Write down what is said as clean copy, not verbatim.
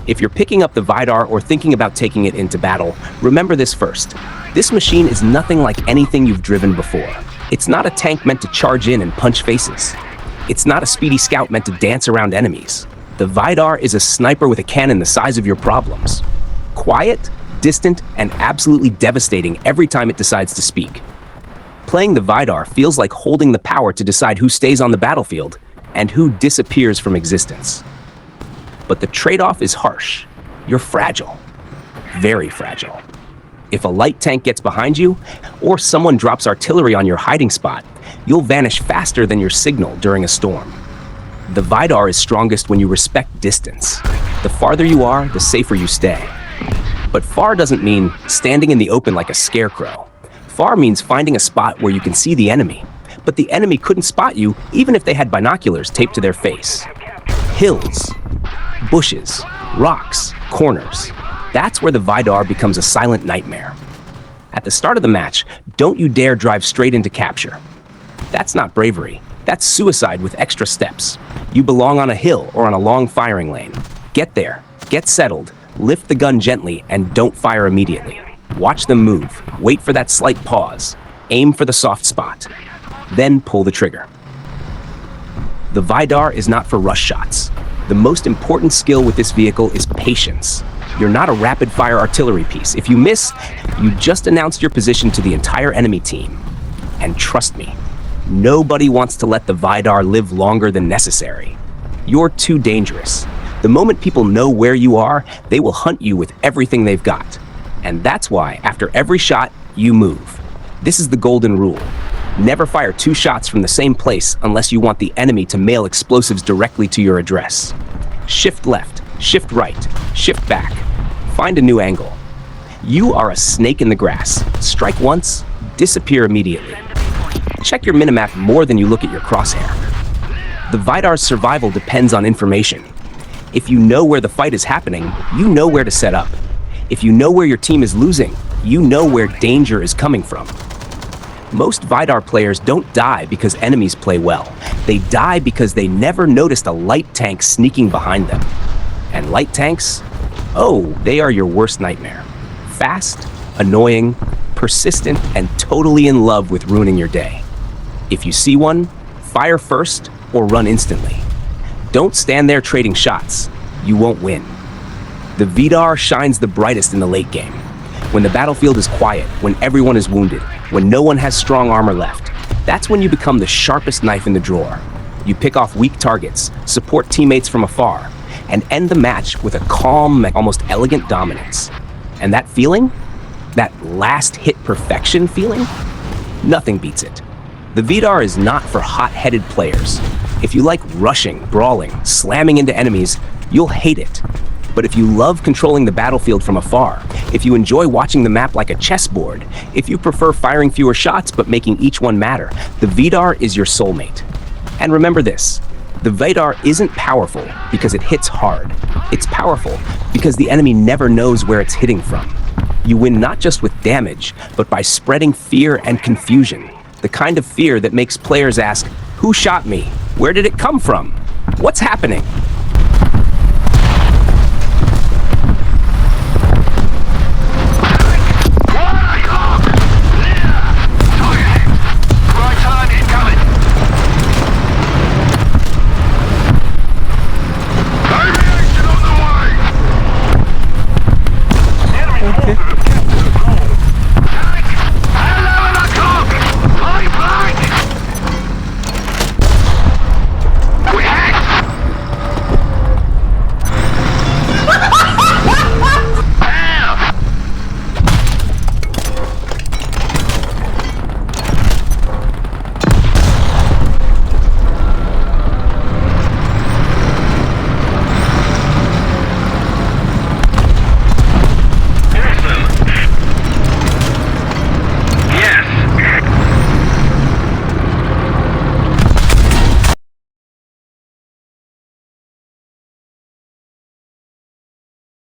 If you're picking up the Vidar or thinking about taking it into battle, remember this first. This machine is nothing like anything you've driven before. It's not a tank meant to charge in and punch faces. It's not a speedy scout meant to dance around enemies. The Vidar is a sniper with a cannon the size of your problems. Quiet, distant, and absolutely devastating every time it decides to speak. Playing the Vidar feels like holding the power to decide who stays on the battlefield and who disappears from existence. But the trade-off is harsh. You're fragile. Very fragile. If a light tank gets behind you, or someone drops artillery on your hiding spot, you'll vanish faster than your signal during a storm. The Vidar is strongest when you respect distance. The farther you are, the safer you stay. But far doesn't mean standing in the open like a scarecrow. Far means finding a spot where you can see the enemy, but the enemy couldn't spot you even if they had binoculars taped to their face. Hills, bushes, rocks, corners. That's where the Vidar becomes a silent nightmare. At the start of the match, don't you dare drive straight into capture. That's not bravery. That's suicide with extra steps. You belong on a hill or on a long firing lane. Get there, get settled, lift the gun gently, and don't fire immediately. Watch them move, wait for that slight pause, aim for the soft spot, then pull the trigger. The Vidar is not for rush shots. The most important skill with this vehicle is patience. You're not a rapid-fire artillery piece. If you miss, you just announced your position to the entire enemy team. And trust me, nobody wants to let the Vidar live longer than necessary. You're too dangerous. The moment people know where you are, they will hunt you with everything they've got. And that's why, after every shot, you move. This is the golden rule. Never fire 2 shots from the same place unless you want the enemy to mail explosives directly to your address. Shift left, shift right, shift back. Find a new angle. You are a snake in the grass. Strike once, disappear immediately. Check your minimap more than you look at your crosshair. The Vidar's survival depends on information. If you know where the fight is happening, you know where to set up. If you know where your team is losing, you know where danger is coming from. Most Vidar players don't die because enemies play well. They die because they never noticed a light tank sneaking behind them. And light tanks? Oh, they are your worst nightmare. Fast, annoying, persistent, and totally in love with ruining your day. If you see one, fire first or run instantly. Don't stand there trading shots. You won't win. The Vidar shines the brightest in the late game. When the battlefield is quiet, when everyone is wounded, when no one has strong armor left, that's when you become the sharpest knife in the drawer. You pick off weak targets, support teammates from afar, and end the match with a calm, almost elegant dominance. And that feeling? That last hit perfection feeling? Nothing beats it. The Vidar is not for hot-headed players. If you like rushing, brawling, slamming into enemies, you'll hate it. But if you love controlling the battlefield from afar, if you enjoy watching the map like a chessboard, if you prefer firing fewer shots but making each one matter, the Vidar is your soulmate. And remember this, the Vidar isn't powerful because it hits hard. It's powerful because the enemy never knows where it's hitting from. You win not just with damage, but by spreading fear and confusion. The kind of fear that makes players ask, who shot me? Where did it come from? What's happening?